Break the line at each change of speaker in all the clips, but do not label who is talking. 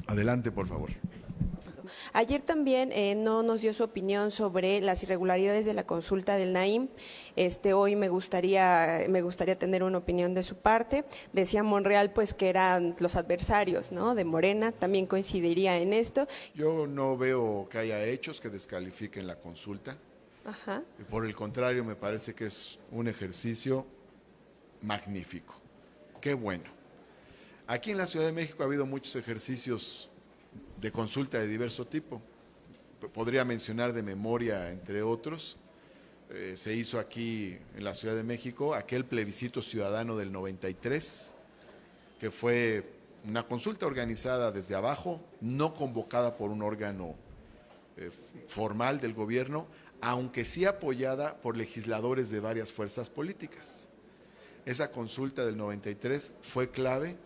Adelante, por favor.
Ayer también no nos dio su opinión sobre las irregularidades de la consulta del Naim. Hoy me gustaría tener una opinión de su parte. Decía Monreal pues que eran los adversarios, ¿no?, de Morena. También coincidiría en esto.
Yo no veo que haya hechos que descalifiquen la consulta.
Ajá.
Por el contrario, me parece que es un ejercicio magnífico. Qué bueno. Aquí en la Ciudad de México ha habido muchos ejercicios de consulta de diverso tipo. Podría mencionar de memoria, entre otros. Se hizo aquí en la Ciudad de México aquel plebiscito ciudadano del 93, que fue una consulta organizada desde abajo, no convocada por un órgano formal del gobierno, aunque sí apoyada por legisladores de varias fuerzas políticas. Esa consulta del 93 fue clave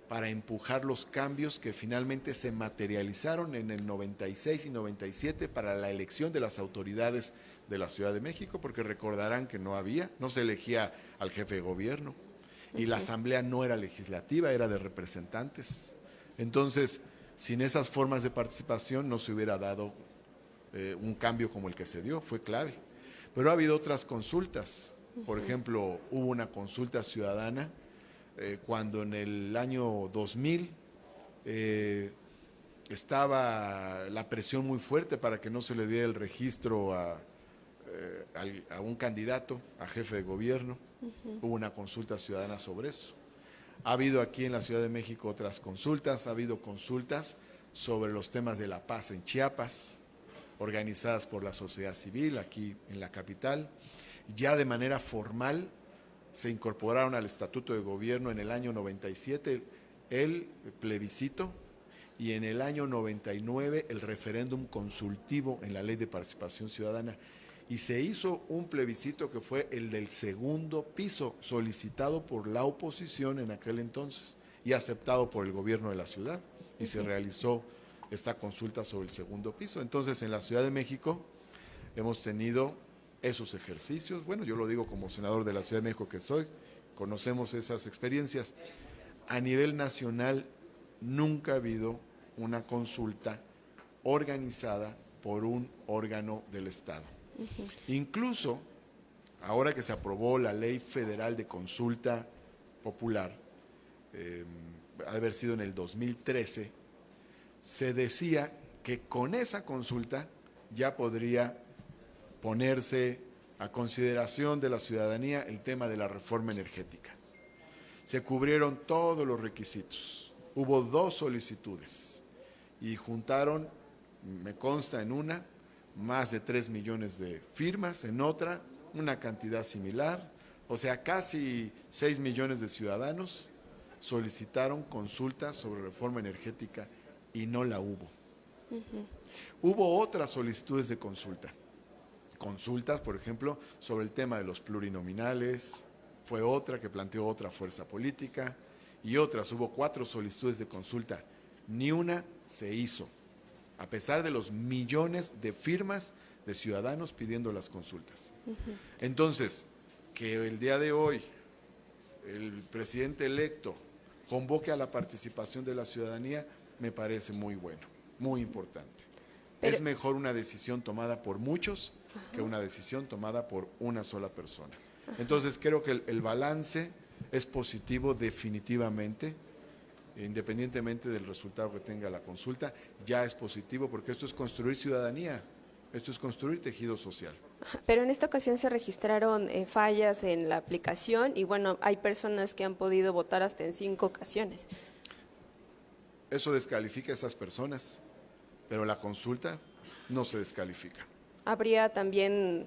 para empujar los cambios que finalmente se materializaron en el 96 y 97 para la elección de las autoridades de la Ciudad de México, porque recordarán que no se elegía al jefe de gobierno y la asamblea no era legislativa, era de representantes. Entonces, sin esas formas de participación no se hubiera dado un cambio como el que se dio, fue clave. Pero ha habido otras consultas, por ejemplo, hubo una consulta ciudadana cuando en el año 2000 estaba la presión muy fuerte para que no se le diera el registro a un candidato, a jefe de gobierno. Hubo una consulta ciudadana sobre eso. Ha habido aquí en la Ciudad de México otras consultas, ha habido consultas sobre los temas de la paz en Chiapas, organizadas por la sociedad civil aquí en la capital. Ya de manera formal se incorporaron al Estatuto de Gobierno en el año 97 el plebiscito y en el año 99 el referéndum consultivo en la Ley de Participación Ciudadana. Y se hizo un plebiscito que fue el del segundo piso, solicitado por la oposición en aquel entonces y aceptado por el gobierno de la ciudad. Y se realizó esta consulta sobre el segundo piso. Entonces, en la Ciudad de México hemos tenido esos ejercicios. Bueno, yo lo digo como senador de la Ciudad de México que soy, conocemos esas experiencias. A nivel nacional nunca ha habido una consulta organizada por un órgano del Estado. Incluso, ahora que se aprobó la Ley Federal de Consulta Popular, ha de haber sido en el 2013, se decía que con esa consulta ya podría ponerse a consideración de la ciudadanía el tema de la reforma energética. Se cubrieron todos los requisitos. Hubo 2 solicitudes y juntaron, me consta en una, más de 3 millones de firmas, en otra una cantidad similar, o sea, casi 6 millones de ciudadanos solicitaron consulta sobre reforma energética y no la hubo. Hubo otras solicitudes de consultas, por ejemplo, sobre el tema de los plurinominales, fue otra que planteó otra fuerza política, y otras, hubo 4 solicitudes de consulta, ni una se hizo, a pesar de los millones de firmas de ciudadanos pidiendo las consultas. Entonces, que el día de hoy el presidente electo convoque a la participación de la ciudadanía, me parece muy bueno, muy importante. Pero es mejor una decisión tomada por muchos que una decisión tomada por una sola persona. Entonces creo que el balance es positivo definitivamente, independientemente del resultado que tenga la consulta, ya es positivo porque esto es construir ciudadanía, esto es construir tejido social.
Pero en esta ocasión se registraron fallas en la aplicación y bueno, hay personas que han podido votar hasta en 5 ocasiones.
Eso descalifica a esas personas, pero la consulta no se descalifica.
¿Habría también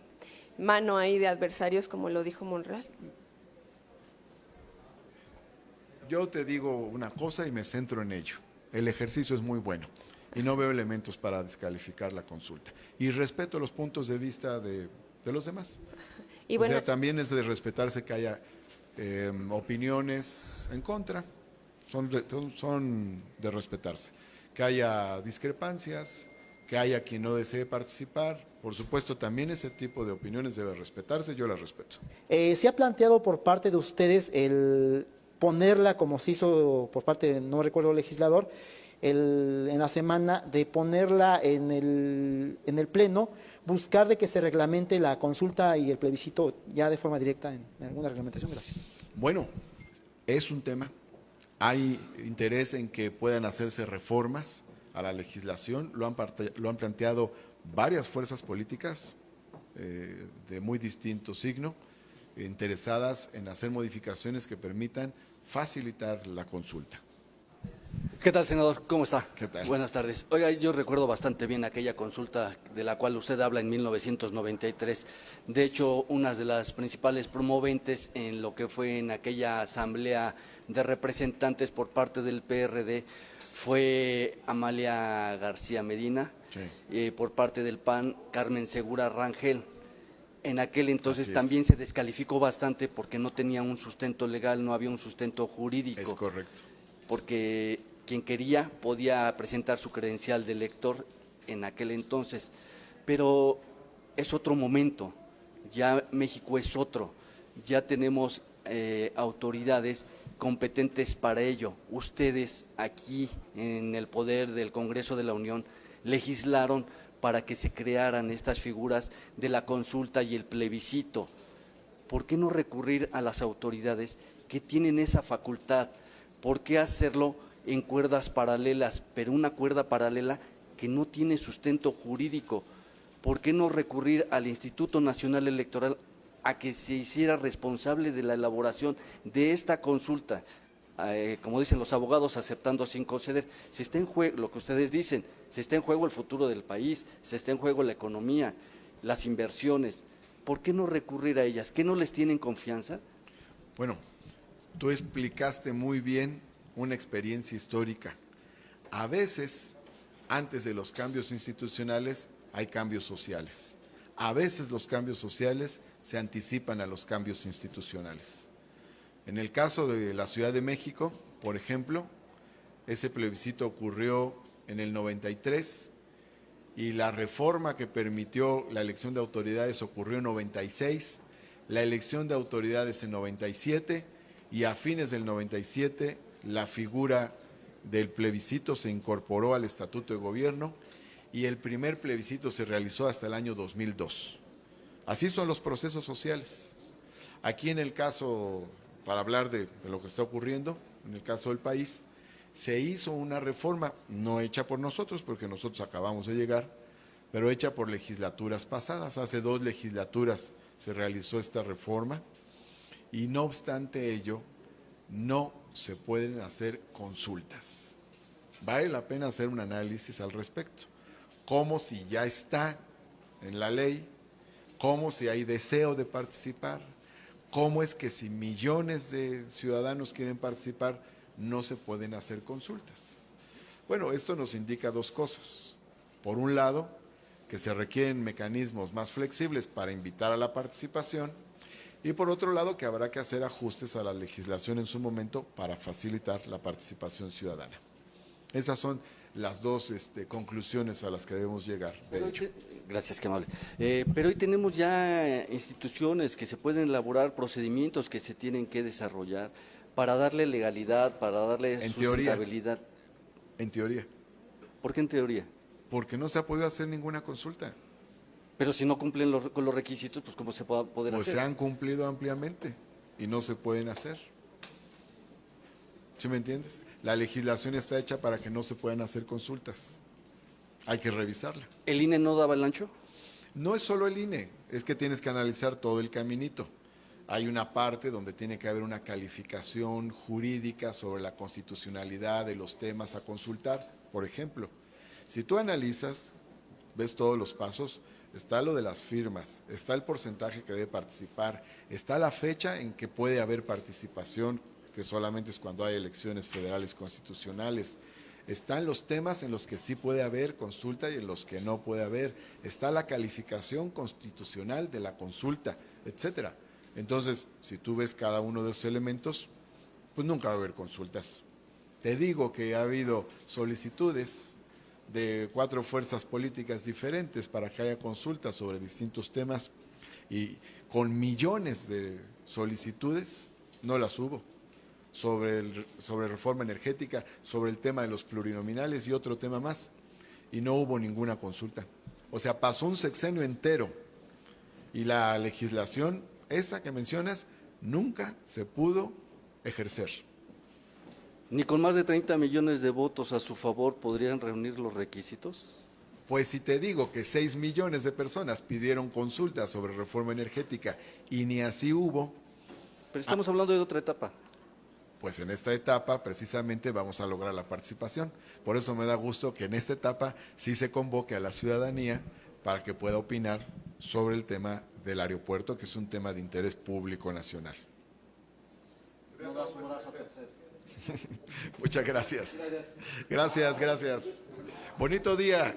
mano ahí de adversarios, como lo dijo Monreal?
Yo te digo una cosa y me centro en ello. El ejercicio es muy bueno y no veo elementos para descalificar la consulta. Y respeto los puntos de vista de los demás. Y bueno, o sea, también es de respetarse que haya opiniones en contra. Son de respetarse. Que haya discrepancias, que haya quien no desee participar. Por supuesto, también ese tipo de opiniones debe respetarse, yo las respeto.
¿Se ha planteado por parte de ustedes el ponerla, como se hizo por parte, no recuerdo, legislador, en la semana de ponerla en el Pleno, buscar de que se reglamente la consulta y el plebiscito ya de forma directa en alguna reglamentación. Gracias.
Bueno, es un tema. Hay interés en que puedan hacerse reformas a la legislación. Lo han planteado varias fuerzas políticas de muy distinto signo, interesadas en hacer modificaciones que permitan facilitar la consulta.
¿Qué tal, senador? ¿Cómo está?
¿Qué tal?
Buenas tardes. Oiga, yo recuerdo bastante bien aquella consulta de la cual usted habla en 1993. De hecho, una de las principales promoventes en lo que fue en aquella asamblea de representantes por parte del PRD fue Amalia García Medina,
sí.
Por parte del PAN, Carmen Segura Rangel. En aquel entonces también
es.
se descalificó bastante porque no tenía un sustento legal, no había un sustento jurídico.
Es correcto.
Porque quien quería podía presentar su credencial de elector en aquel entonces, pero es otro momento, ya México es otro, ya tenemos autoridades competentes para ello. Ustedes aquí en el poder del Congreso de la Unión legislaron para que se crearan estas figuras de la consulta y el plebiscito. ¿Por qué no recurrir a las autoridades que tienen esa facultad? ¿Por qué hacerlo en cuerdas paralelas, pero una cuerda paralela que no tiene sustento jurídico? ¿Por qué no recurrir al Instituto Nacional Electoral a que se hiciera responsable de la elaboración de esta consulta? Como dicen los abogados, aceptando sin conceder. Se está en juego, lo que ustedes dicen, se está en juego el futuro del país, se está en juego la economía, las inversiones. ¿Por qué no recurrir a ellas? ¿Qué no les tienen confianza?
Bueno, tú explicaste muy bien una experiencia histórica. A veces, antes de los cambios institucionales, hay cambios sociales. A veces los cambios sociales se anticipan a los cambios institucionales. En el caso de la Ciudad de México, por ejemplo, ese plebiscito ocurrió en el 93 y la reforma que permitió la elección de autoridades ocurrió en 96, la elección de autoridades en 97 y a fines del 97 la figura del plebiscito se incorporó al Estatuto de Gobierno y el primer plebiscito se realizó hasta el año 2002. Así son los procesos sociales. Aquí en el caso, para hablar de lo que está ocurriendo, en el caso del país, se hizo una reforma, no hecha por nosotros, porque nosotros acabamos de llegar, pero hecha por legislaturas pasadas. Hace 2 legislaturas se realizó esta reforma y no obstante ello, no se pueden hacer consultas. Vale la pena hacer un análisis al respecto, como si ya está en la ley, como si hay deseo de participar, cómo es que si millones de ciudadanos quieren participar, no se pueden hacer consultas. Bueno, esto nos indica 2 cosas. Por un lado, que se requieren mecanismos más flexibles para invitar a la participación, y por otro lado, que habrá que hacer ajustes a la legislación en su momento para facilitar la participación ciudadana. Esas son las 2 conclusiones a las que debemos llegar. De hecho.
Gracias, qué amable. Pero hoy tenemos ya instituciones que se pueden elaborar, procedimientos que se tienen que desarrollar para darle legalidad, para darle sustentabilidad.
En teoría.
¿Por qué en teoría?
Porque no se ha podido hacer ninguna consulta.
Pero si no cumplen con los requisitos, pues ¿cómo se puede poder
pues
hacer?
Se han cumplido ampliamente y no se pueden hacer. ¿Sí me entiendes? La legislación está hecha para que no se puedan hacer consultas. Hay que revisarla.
¿El INE no daba el ancho?
No es solo el INE, es que tienes que analizar todo el caminito. Hay una parte donde tiene que haber una calificación jurídica sobre la constitucionalidad de los temas a consultar. Por ejemplo, si tú analizas, ves todos los pasos, está lo de las firmas, está el porcentaje que debe participar, está la fecha en que puede haber participación, que solamente es cuando hay elecciones federales constitucionales. Están los temas en los que sí puede haber consulta y en los que no puede haber. Está la calificación constitucional de la consulta, etcétera. Entonces, si tú ves cada uno de esos elementos, pues nunca va a haber consultas. Te digo que ha habido solicitudes de 4 fuerzas políticas diferentes para que haya consultas sobre distintos temas y con millones de solicitudes no las hubo. sobre reforma energética, sobre el tema de los plurinominales y otro tema más. Y no hubo ninguna consulta. O sea, pasó un sexenio entero y la legislación, esa que mencionas, nunca se pudo ejercer.
¿Ni con más de 30 millones de votos a su favor podrían reunir los requisitos?
Pues si te digo que 6 millones de personas pidieron consulta sobre reforma energética y ni así hubo,
Pero estamos hablando de otra etapa.
pues en esta etapa precisamente vamos a lograr la participación. Por eso me da gusto que en esta etapa sí se convoque a la ciudadanía para que pueda opinar sobre el tema del aeropuerto, que es un tema de interés público nacional. Muchas gracias. Gracias. Bonito día.